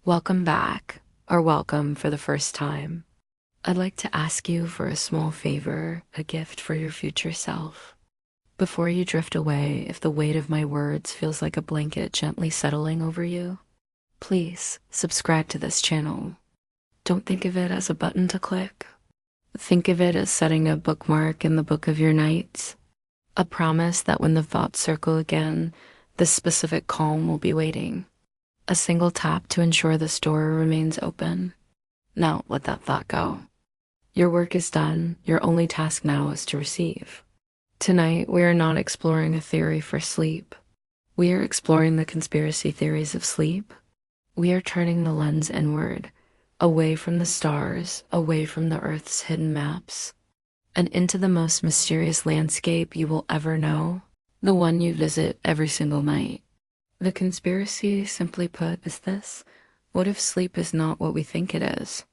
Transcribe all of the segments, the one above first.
Welcome back, or welcome for the first time. I'd like to ask you for a small favor, a gift for your future self. Before you drift away, if the weight of my words feels like a blanket gently settling over you, please subscribe to this channel. Don't think of it as a button to click. Think of it as setting a bookmark in the book of your nights, a promise that when the thoughts circle again, this specific calm will be waiting. A single tap to ensure this door remains open. Now let that thought go. Your work is done. Your only task now is to receive. Tonight, we are not exploring a theory for sleep. We are exploring the conspiracy theories of sleep. We are turning the lens inward, away from the stars, away from the Earth's hidden maps, and into the most mysterious landscape you will ever know, the one you visit every single night. The conspiracy, simply put, is this: what if sleep is not what we think it is?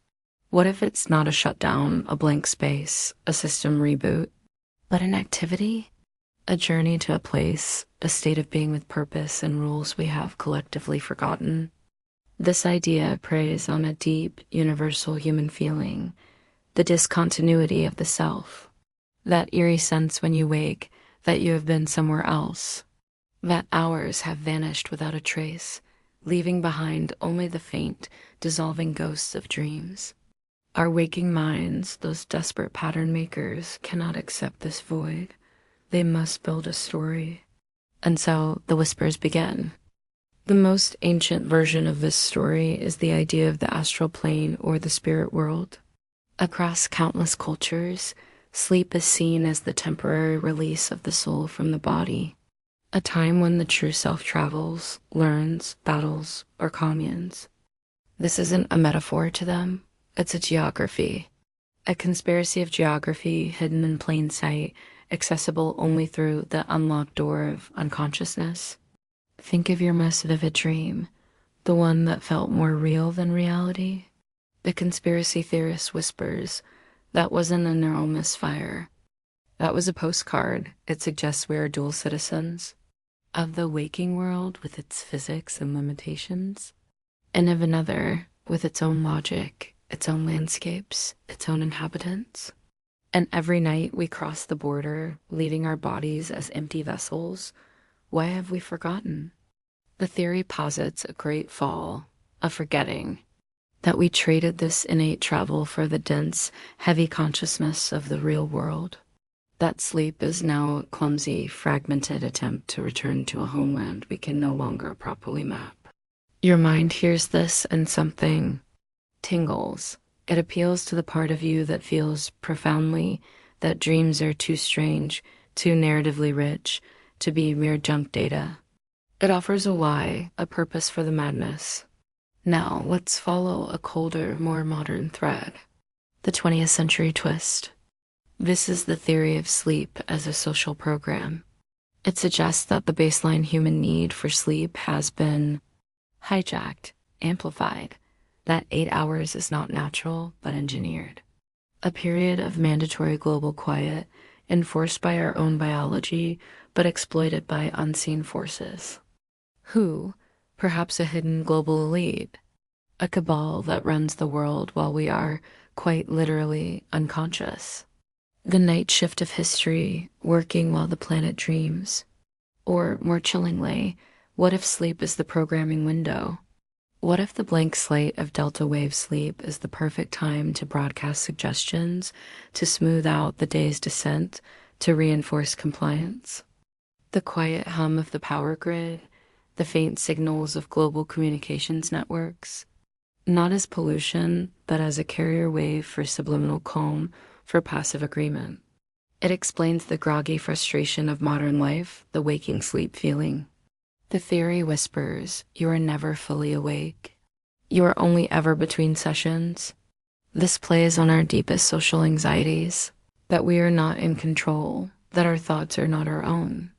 What if it's not a shutdown, a blank space, a system reboot, but an activity? A journey to a place, a state of being with purpose and rules we have collectively forgotten. This idea preys on a deep, universal human feeling, the discontinuity of the self, that eerie sense when you wake that you have been somewhere else, that hours have vanished without a trace, leaving behind only the faint, dissolving ghosts of dreams. Our waking minds, those desperate pattern makers, cannot accept this void. They must build a story. And so the whispers begin. The most ancient version of this story is the idea of the astral plane or the spirit world. Across countless cultures, sleep is seen as the temporary release of the soul from the body, a time when the true self travels, learns, battles, or communes. This isn't a metaphor to them, it's a geography. A conspiracy of geography hidden in plain sight, accessible only through the unlocked door of unconsciousness. Think of your most vivid dream, the one that felt more real than reality. The conspiracy theorist whispers, that wasn't a neural misfire. That was a postcard. It suggests we are dual citizens of the waking world with its physics and limitations, and of another with its own logic, its own landscapes, its own inhabitants. And every night we cross the border, leaving our bodies as empty vessels. Why have we forgotten? The theory posits a great fall, a forgetting, that we traded this innate travel for the dense, heavy consciousness of the real world. That sleep is now a clumsy, fragmented attempt to return to a homeland we can no longer properly map. Your mind hears this and something tingles. It appeals to the part of you that feels profoundly that dreams are too strange, too narratively rich, to be mere junk data. It offers a why, a purpose for the madness. Now, let's follow a colder, more modern thread. The 20th century twist. This is the theory of sleep as a social program. It suggests that the baseline human need for sleep has been hijacked, amplified, that 8 hours is not natural but engineered. A period of mandatory global quiet, enforced by our own biology but exploited by unseen forces. Who? Perhaps a hidden global elite, a cabal that runs the world while we are, quite literally, unconscious. The night shift of history, working while the planet dreams. Or, more chillingly, what if sleep is the programming window? What if the blank slate of delta wave sleep is the perfect time to broadcast suggestions, to smooth out the day's descent, to reinforce compliance? The quiet hum of the power grid, the faint signals of global communications networks, not as pollution, but as a carrier wave for subliminal calm, for passive agreement. It explains the groggy frustration of modern life, the waking sleep feeling. The theory whispers, you are never fully awake. You are only ever between sessions. This plays on our deepest social anxieties, that we are not in control, that our thoughts are not our own.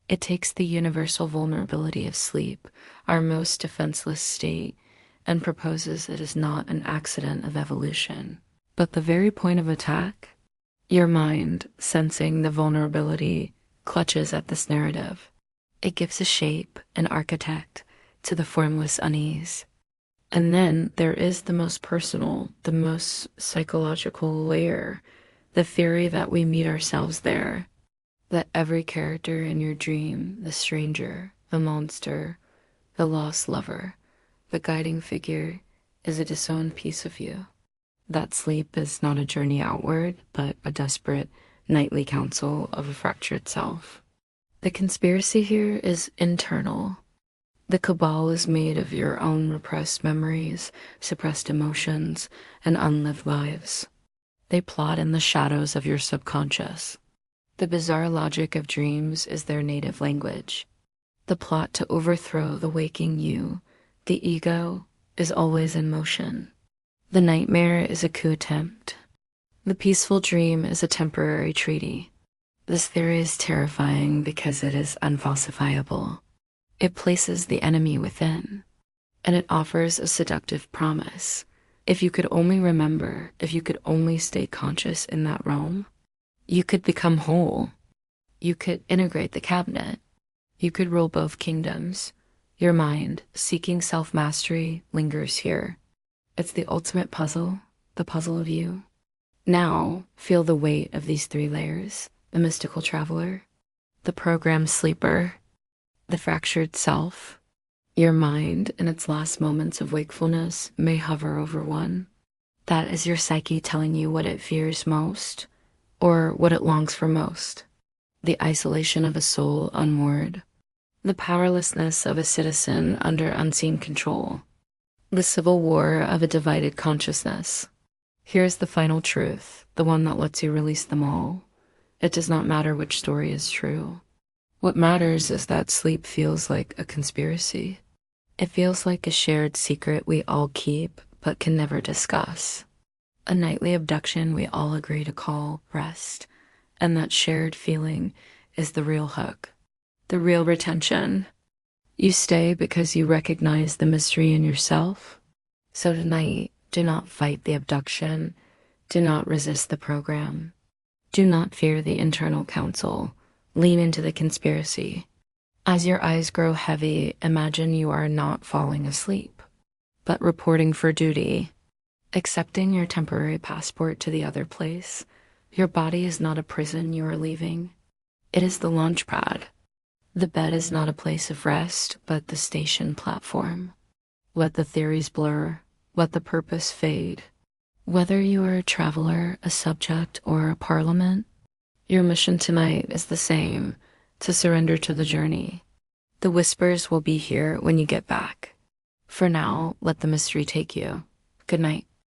It takes the universal vulnerability of sleep, our most defenseless state, and proposes it is not an accident of evolution, but the very point of attack. Your mind, sensing the vulnerability, clutches at this narrative. It gives a shape, an architect, to the formless unease. And then there is the most personal, the most psychological layer, the theory that we meet ourselves there, that every character in your dream, the stranger, the monster, the lost lover, the guiding figure, is a disowned piece of you. That sleep is not a journey outward, but a desperate nightly counsel of a fractured self. The conspiracy here is internal. The cabal is made of your own repressed memories, suppressed emotions, and unlived lives. They plot in the shadows of your subconscious. The bizarre logic of dreams is their native language. The plot to overthrow the waking you, the ego, is always in motion. The nightmare is a coup attempt. The peaceful dream is a temporary treaty. This theory is terrifying because it is unfalsifiable. It places the enemy within, and it offers a seductive promise. If you could only remember, if you could only stay conscious in that realm, you could become whole. You could integrate the cabinet. You could rule both kingdoms. Your mind, seeking self-mastery, lingers here. It's the ultimate puzzle, the puzzle of you. Now, feel the weight of these three layers: the mystical traveler, the programmed sleeper, the fractured self. Your mind, in its last moments of wakefulness, may hover over one. That is your psyche telling you what it fears most, or what it longs for most. The isolation of a soul unmoored. The powerlessness of a citizen under unseen control. The civil war of a divided consciousness. Here's the final truth, the one that lets you release them all. It does not matter which story is true. What matters is that sleep feels like a conspiracy. It feels like a shared secret we all keep but can never discuss. A nightly abduction we all agree to call rest. And that shared feeling is the real hook, the real retention. You stay because you recognize the mystery in yourself. So tonight, do not fight the abduction. Do not resist the program. Do not fear the internal counsel. Lean into the conspiracy. As your eyes grow heavy, imagine you are not falling asleep, but reporting for duty, accepting your temporary passport to the other place. Your body is not a prison you are leaving. It is the launch pad. The bed is not a place of rest, but the station platform. Let the theories blur. Let the purpose fade. Whether you are a traveler, a subject, or a parliament, your mission tonight is the same: to surrender to the journey. The whispers will be here when you get back. For now, let the mystery take you. Good night.